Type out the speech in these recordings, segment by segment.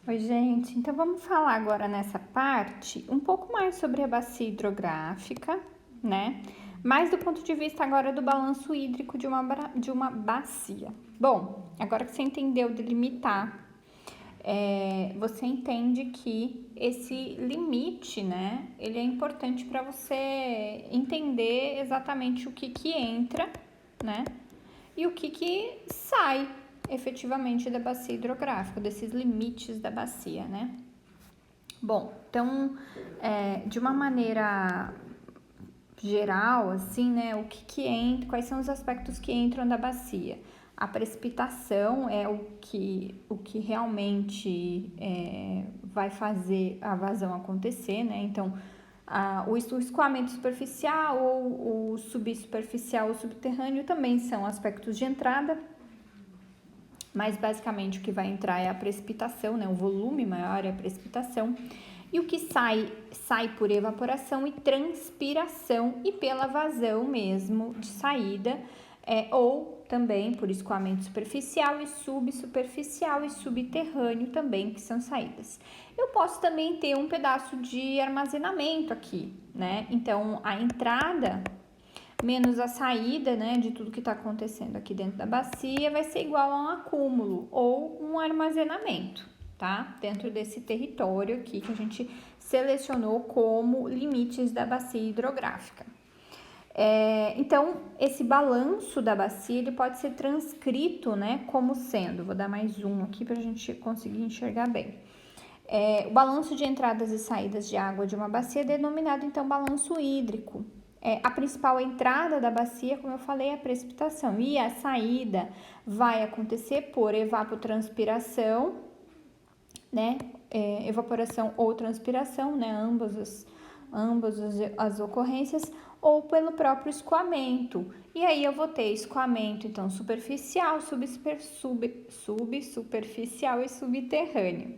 Oi, gente. Então vamos falar agora nessa parte um pouco mais sobre a bacia hidrográfica, né? Mais do ponto de vista agora do balanço hídrico de uma bacia. Bom, agora que você entendeu delimitar, você entende que esse limite, né? Ele é importante para você entender exatamente o que entra, né? E o que sai efetivamente da bacia hidrográfica, desses limites da bacia, né? Bom, então, de uma maneira geral, assim, né, que entra, quais são os aspectos que entram da bacia? A precipitação é o que realmente vai fazer a vazão acontecer, né? Então, o escoamento superficial ou o subsuperficial ou subterrâneo também são aspectos de entrada, mas basicamente o que vai entrar é a precipitação, né? O volume maior é a precipitação. E o que sai por evaporação e transpiração e pela vazão mesmo de saída, ou também por escoamento superficial e subsuperficial e subterrâneo também, que são saídas. Eu posso também ter um pedaço de armazenamento aqui, né? Então, a entrada menos a saída, né, de tudo que está acontecendo aqui dentro da bacia vai ser igual a um acúmulo ou um armazenamento, tá? Dentro desse território aqui que a gente selecionou como limites da bacia hidrográfica. Então, esse balanço da bacia ele pode ser transcrito, né, como sendo, vou dar mais um aqui para a gente conseguir enxergar bem. O balanço de entradas e saídas de água de uma bacia é denominado, então, balanço hídrico. A principal entrada da bacia, como eu falei, é a precipitação, e a saída vai acontecer por evapotranspiração, né? Evaporação ou transpiração, né? Ambas as ocorrências, ou pelo próprio escoamento. E aí eu vou ter escoamento, então, superficial, subsuperficial e subterrâneo.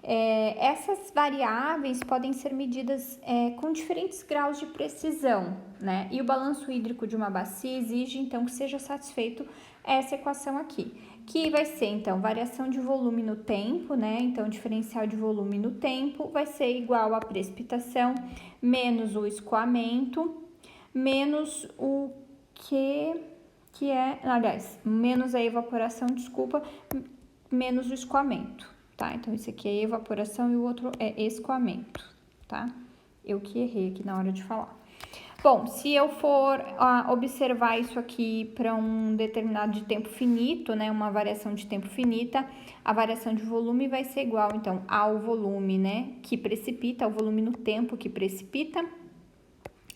Essas variáveis podem ser medidas com diferentes graus de precisão, né? E o balanço hídrico de uma bacia exige, então, que seja satisfeito essa equação aqui, que vai ser, então, variação de volume no tempo, né? Então, diferencial de volume no tempo vai ser igual a precipitação menos o escoamento, menos o menos a evaporação, desculpa, menos o escoamento. Tá? Então, esse aqui é evaporação e o outro é escoamento, tá? Eu que errei aqui na hora de falar. Bom, se eu for observar isso aqui para um determinado de tempo finito, né, uma variação de tempo finita, a variação de volume vai ser igual, então, ao volume, né, que precipita, ao volume no tempo que precipita,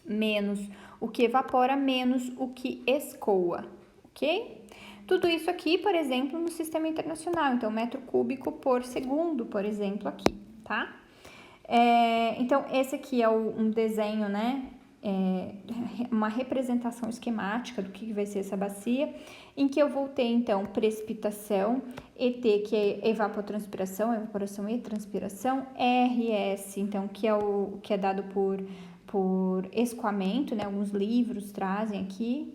menos o que evapora, menos o que escoa, ok? Tudo isso aqui, por exemplo, no sistema internacional, então metro cúbico por segundo, por exemplo, aqui, tá? Então, esse aqui é um desenho, né? Uma representação esquemática do que vai ser essa bacia, em que eu vou ter, então, precipitação, ET, que é evapotranspiração, evaporação e transpiração, RS, então, que é dado por escoamento, né? Alguns livros trazem aqui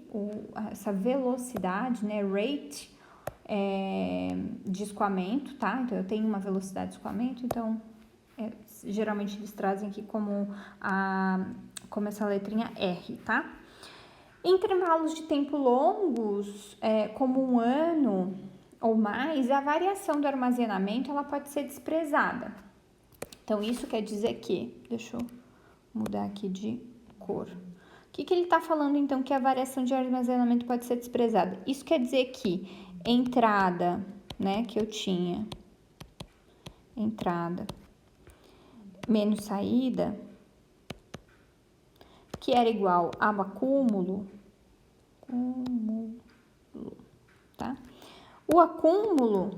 essa velocidade, né? Rate de escoamento, tá? Então, eu tenho uma velocidade de escoamento, então, geralmente eles trazem aqui como essa letrinha R, tá? Intervalos de tempo longos, como um ano ou mais, a variação do armazenamento, ela pode ser desprezada. Então, isso quer dizer que, deixa eu mudar aqui de cor. O que ele está falando, então, que a variação de armazenamento pode ser desprezada? Isso quer dizer que entrada, né, que eu tinha, entrada menos saída, que era igual ao acúmulo, tá? O acúmulo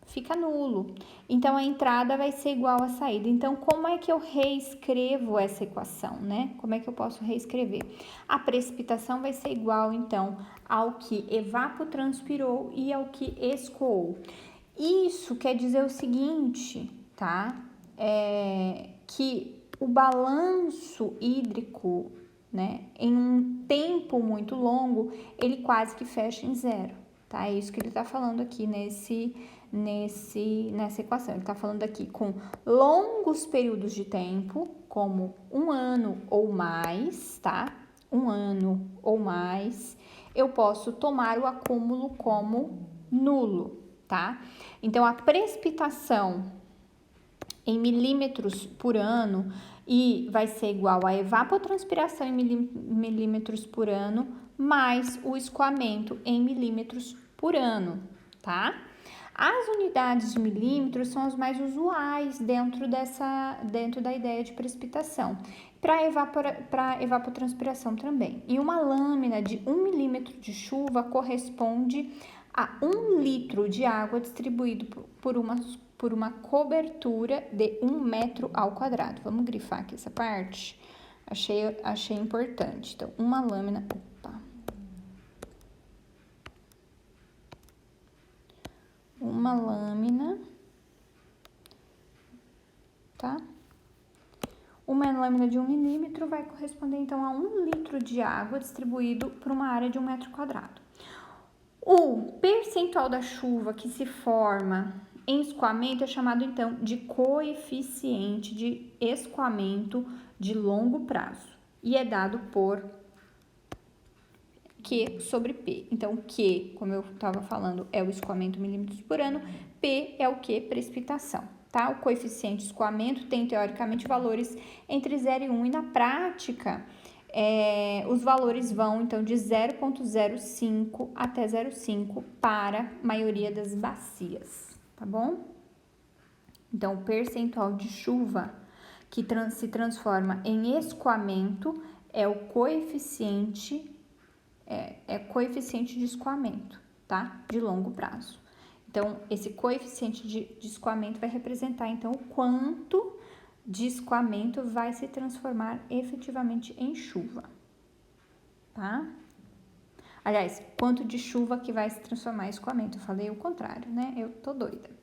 fica nulo. Então, a entrada vai ser igual à saída. Então, como é que eu reescrevo essa equação, né? Como é que eu posso reescrever? A precipitação vai ser igual, então, ao que evapotranspirou e ao que escoou. Isso quer dizer o seguinte, tá? Que o balanço hídrico, né, em um tempo muito longo, ele quase que fecha em zero, tá? É isso que ele tá falando aqui nessa equação. Ele está falando aqui com longos períodos de tempo, como 1 ano ou mais, tá? 1 ano ou mais, eu posso tomar o acúmulo como nulo, tá? Então, a precipitação em milímetros por ano e vai ser igual a evapotranspiração em milímetros por ano mais o escoamento em milímetros por ano, tá? As unidades de milímetros são as mais usuais dentro da ideia de precipitação, para evapotranspiração também. E uma lâmina de 1 milímetro de chuva corresponde a 1 litro de água distribuído por uma cobertura de 1 metro ao quadrado. Vamos grifar aqui essa parte? Achei importante. Então, uma lâmina... Uma lâmina, tá? Uma lâmina de 1 milímetro vai corresponder, então, a 1 litro de água distribuído por uma área de 1 metro quadrado. O percentual da chuva que se forma em escoamento é chamado, então, de coeficiente de escoamento de longo prazo e é dado por Q sobre P. Então, Q, como eu estava falando, é o escoamento milímetros por ano, P é o que? Precipitação, tá? O coeficiente de escoamento tem, teoricamente, valores entre 0 e 1 e, na prática, os valores vão, então, de 0,05 até 0,5 para a maioria das bacias, tá bom? Então, o percentual de chuva que se transforma em escoamento é o coeficiente coeficiente de escoamento, tá? De longo prazo. Então, esse coeficiente de escoamento vai representar, então, o quanto de escoamento vai se transformar efetivamente em chuva, tá? Aliás, quanto de chuva que vai se transformar em escoamento. Eu falei o contrário, né? Eu tô doida.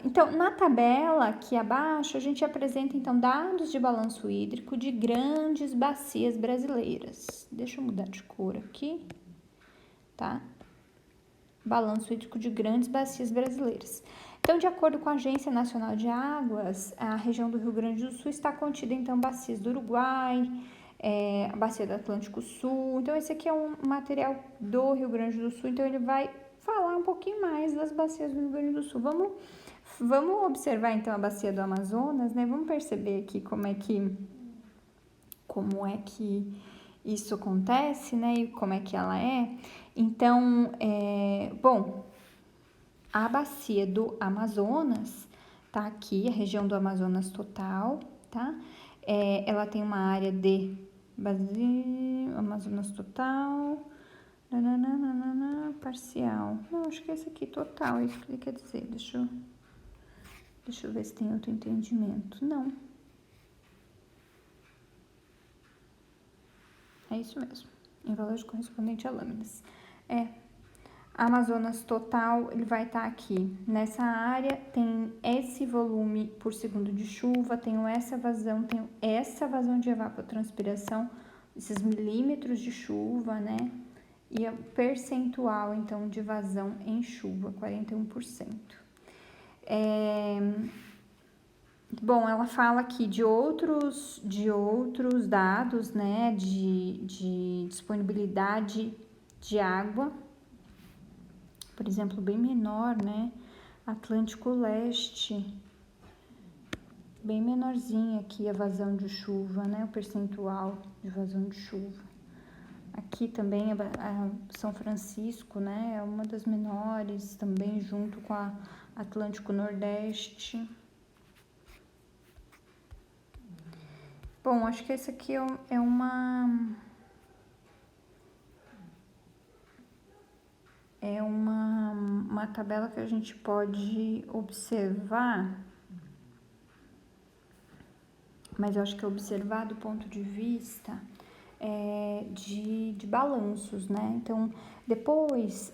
Então, na tabela aqui abaixo, a gente apresenta, então, dados de balanço hídrico de grandes bacias brasileiras. Deixa eu mudar de cor aqui, tá? Balanço hídrico de grandes bacias brasileiras. Então, de acordo com a Agência Nacional de Águas, a região do Rio Grande do Sul está contida, então, bacias do Uruguai, a bacia do Atlântico Sul. Então, esse aqui é um material do Rio Grande do Sul, então ele vai falar um pouquinho mais das bacias do Rio Grande do Sul. Vamos observar, então, a bacia do Amazonas, né? Vamos perceber aqui como é que isso acontece, né? E como é que ela é. Então, bom, a bacia do Amazonas tá aqui, a região do Amazonas total, tá? Ela tem uma área de Amazonas total, parcial. Não, acho que esse aqui total, é isso que ele quer dizer. Deixa eu ver se tem outro entendimento. Não. É isso mesmo. Em valores correspondente a lâminas. Amazonas total, ele vai estar aqui. Nessa área tem esse volume por segundo de chuva, tenho essa vazão de evapotranspiração, esses milímetros de chuva, né? E o percentual, então, de vazão em chuva, 41%. Bom, ela fala aqui de outros dados, né, de disponibilidade de água, por exemplo, bem menor, né, Atlântico Leste, bem menorzinha aqui a vazão de chuva, né, o percentual de vazão de chuva. Aqui também a São Francisco, né, é uma das menores, também junto com a Atlântico Nordeste. Bom, acho que esse aqui é uma tabela que a gente pode observar, mas eu acho que é observar do ponto de vista de balanços, né? Então, depois,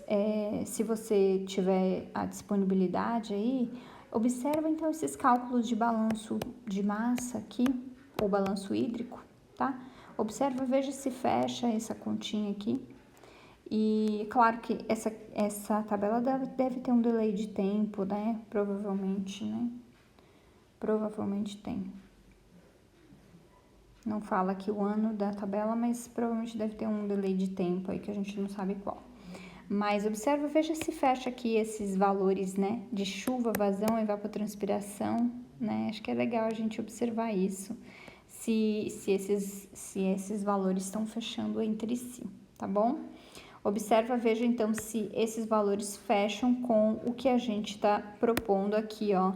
se você tiver a disponibilidade aí, observa então esses cálculos de balanço de massa aqui, ou balanço hídrico, tá? Observa, veja se fecha essa continha aqui E claro que essa tabela deve ter um delay de tempo, né? Provavelmente, né? Provavelmente tem. Não fala aqui o ano da tabela, mas provavelmente deve ter um delay de tempo aí que a gente não sabe qual. Mas observa, veja se fecha aqui esses valores, né? De chuva, vazão, evapotranspiração, né? Acho que é legal a gente observar isso. Se esses valores estão fechando entre si, tá bom? Observa, veja então se esses valores fecham com o que a gente está propondo aqui, ó,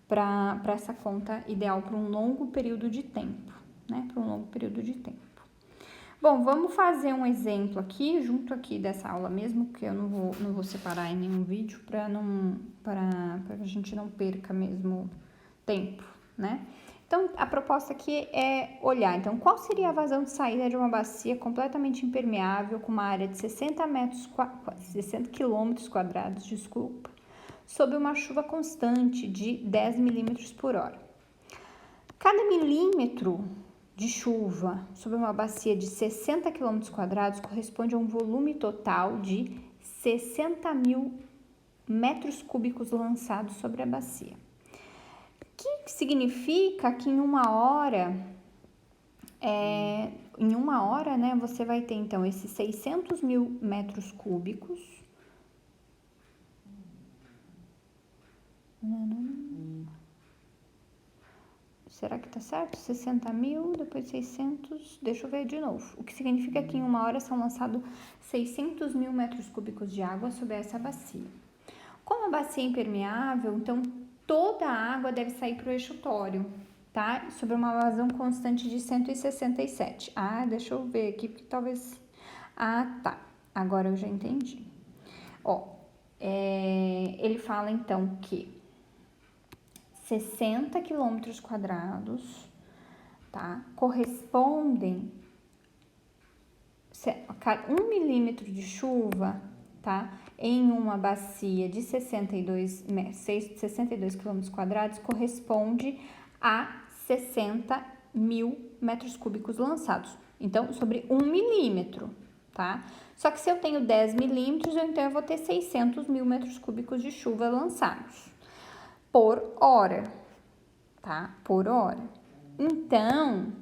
para essa conta ideal para um longo período de tempo, né? Para um longo período de tempo. Bom, vamos fazer um exemplo aqui, junto aqui dessa aula mesmo, que eu não vou separar em nenhum vídeo para a gente não perca mesmo tempo, né? Então, a proposta aqui é olhar, então, qual seria a vazão de saída de uma bacia completamente impermeável com uma área de 60 quilômetros quadrados, desculpa, sob uma chuva constante de 10 milímetros por hora. Cada milímetro de chuva sobre uma bacia de 60 quilômetros quadrados corresponde a um volume total de 60 mil metros cúbicos lançados sobre a bacia. Que significa que em uma hora, né, você vai ter então esses 600 mil metros cúbicos. Será que tá certo? 60 mil, depois 600, deixa eu ver de novo. O que significa que em uma hora são lançados 600 mil metros cúbicos de água sobre essa bacia. Como a bacia é impermeável, então toda a água deve sair para o exutório, tá? Sobre uma vazão constante de 167. Ah, deixa eu ver aqui, porque talvez... Ah, tá. Agora eu já entendi. Ó, ele fala então que 60 quilômetros quadrados, tá? Correspondem a 1 milímetro de chuva, tá? Em uma bacia de 62 quilômetros quadrados corresponde a 60 mil metros cúbicos lançados. Então, sobre 1 milímetro, tá? Só que se eu tenho 10 milímetros, então eu vou ter 600 mil metros cúbicos de chuva lançados por hora, tá? Por hora. Então,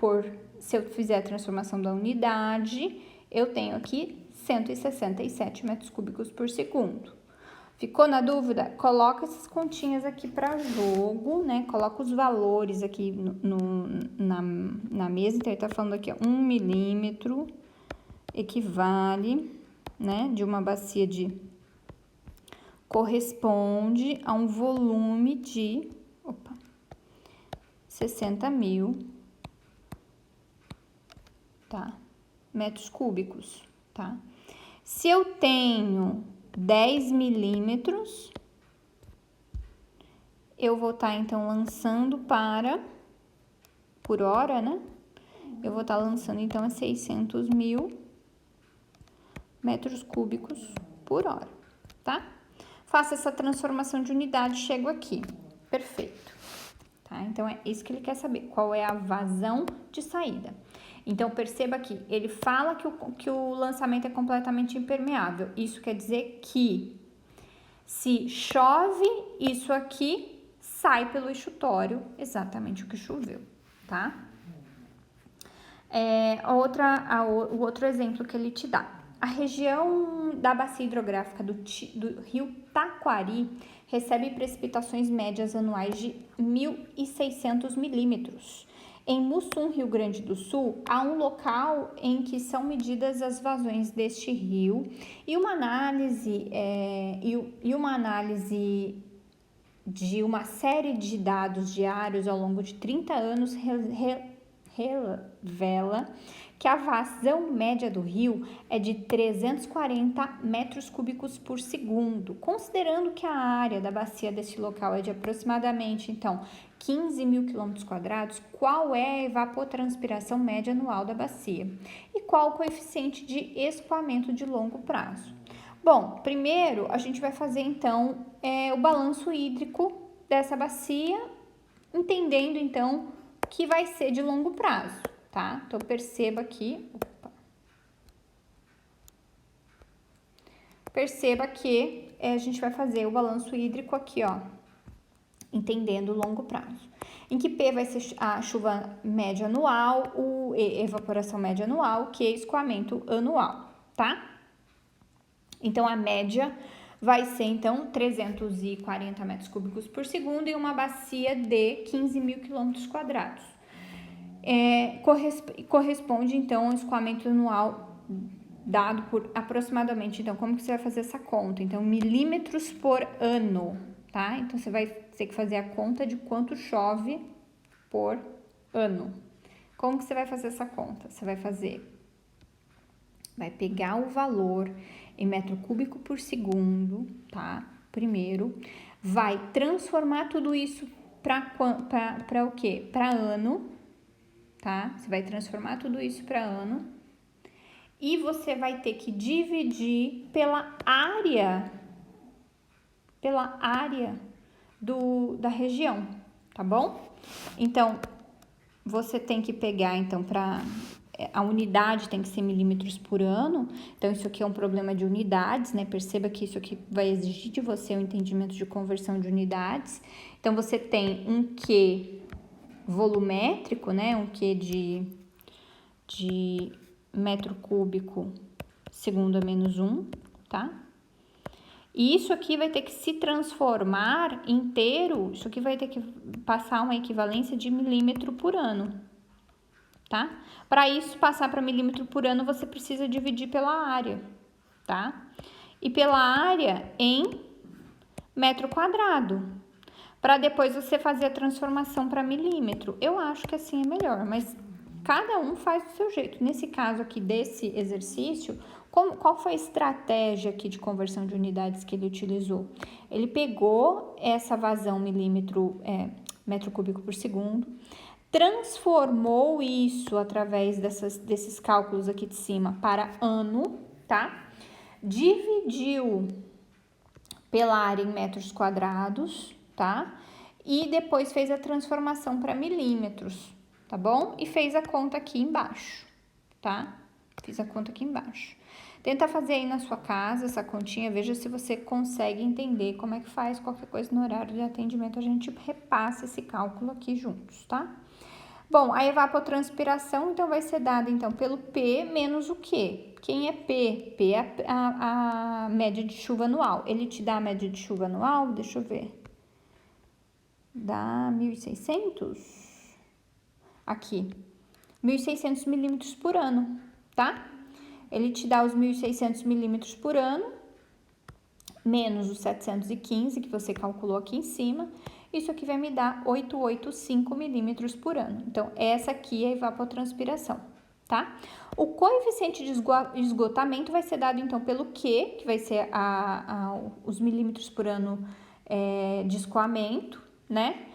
se eu fizer a transformação da unidade, eu tenho aqui 167 metros cúbicos por segundo. Ficou na dúvida? Coloca essas continhas aqui para jogo, né? Coloca os valores aqui na mesa. Então, ele tá falando aqui, ó, 1 milímetro equivale, né, de uma bacia corresponde a um volume de 60 mil, tá? Metros cúbicos, tá? Se eu tenho 10 milímetros, eu vou estar, então, lançando por hora, né? Eu vou estar lançando, então, a 600 mil metros cúbicos por hora, tá? Faço essa transformação de unidade, chego aqui. Perfeito. Tá? Então, é isso que ele quer saber. Qual é a vazão de saída? Então, perceba que ele fala que o lançamento é completamente impermeável. Isso quer dizer que se chove, isso aqui sai pelo enxutório exatamente o que choveu, tá? O outro exemplo que ele te dá. A região da bacia hidrográfica do rio Taquari recebe precipitações médias anuais de 1.600 milímetros. Em Mussum, Rio Grande do Sul, há um local em que são medidas as vazões deste rio e uma análise de uma série de dados diários ao longo de 30 anos revela que a vazão média do rio é de 340 metros cúbicos por segundo. Considerando que a área da bacia deste local é de aproximadamente, então, 15 mil quilômetros quadrados, qual é a evapotranspiração média anual da bacia? E qual o coeficiente de escoamento de longo prazo? Bom, primeiro a gente vai fazer, então, o balanço hídrico dessa bacia, entendendo, então, que vai ser de longo prazo, tá? Então, perceba aqui, perceba que a gente vai fazer o balanço hídrico aqui, ó, entendendo o longo prazo. Em que P vai ser a chuva média anual, o E, evaporação média anual, Q, escoamento anual, tá? Então, a média vai ser, então, 340 metros cúbicos por segundo em uma bacia de 15 mil quilômetros quadrados. Corresponde, então, ao escoamento anual dado por aproximadamente, então, como que você vai fazer essa conta? Então, milímetros por ano, tá? Então, você vai ter que fazer a conta de quanto chove por ano. Como que você vai fazer essa conta? Você vai pegar o valor em metro cúbico por segundo, tá? Primeiro, vai transformar tudo isso para o quê? Para ano, tá? Você vai transformar tudo isso para ano e você vai ter que dividir pela área da região, tá bom? Então, você tem que pegar, então, a unidade tem que ser milímetros por ano, então isso aqui é um problema de unidades, né? Perceba que isso aqui vai exigir de você um entendimento de conversão de unidades. Então, você tem um Q volumétrico, né? Um Q de metro cúbico segundo a menos 1, tá? E isso aqui vai ter que se transformar inteiro, isso aqui vai ter que passar uma equivalência de milímetro por ano, tá? Para isso passar para milímetro por ano, você precisa dividir pela área, tá? E pela área em metro quadrado, para depois você fazer a transformação para milímetro. Eu acho que assim é melhor, mas cada um faz do seu jeito. Nesse caso aqui desse exercício, qual foi a estratégia aqui de conversão de unidades que ele utilizou? Ele pegou essa vazão metro cúbico por segundo, transformou isso através desses cálculos aqui de cima para ano, tá? Dividiu pela área em metros quadrados, tá? E depois fez a transformação para milímetros, tá bom? E fez a conta aqui embaixo, tá? Fiz a conta aqui embaixo. Tenta fazer aí na sua casa essa continha, veja se você consegue entender como é que faz. Qualquer coisa no horário de atendimento, a gente repassa esse cálculo aqui juntos, tá? Bom, a evapotranspiração, então, vai ser dada, então, pelo P menos o Q. Quem é P? P é a média de chuva anual. Ele te dá a média de chuva anual? Deixa eu ver. Dá 1.600? Aqui. 1.600 milímetros por ano, tá? Ele te dá os 1.600 milímetros por ano, menos os 715 que você calculou aqui em cima. Isso aqui vai me dar 885 milímetros por ano. Então, essa aqui é a evapotranspiração, tá? O coeficiente de esgotamento vai ser dado, então, pelo Q, que vai ser os milímetros por ano de escoamento, né?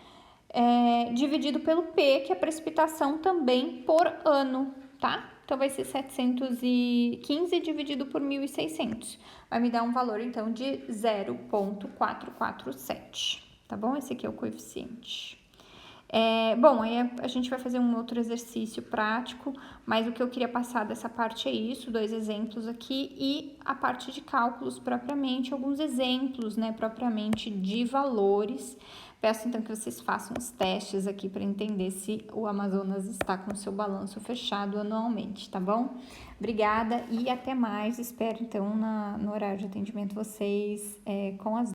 Dividido pelo P, que é a precipitação também por ano, tá? Então, vai ser 715 dividido por 1.600. Vai me dar um valor, então, de 0,447, tá bom? Esse aqui é o coeficiente. Bom, aí a gente vai fazer um outro exercício prático, mas o que eu queria passar dessa parte é isso, 2 exemplos aqui, e a parte de cálculos propriamente, alguns exemplos, né, propriamente de valores. Peço, então, que vocês façam os testes aqui para entender se o Amazonas está com o seu balanço fechado anualmente, tá bom? Obrigada e até mais. Espero, então, no horário de atendimento vocês com as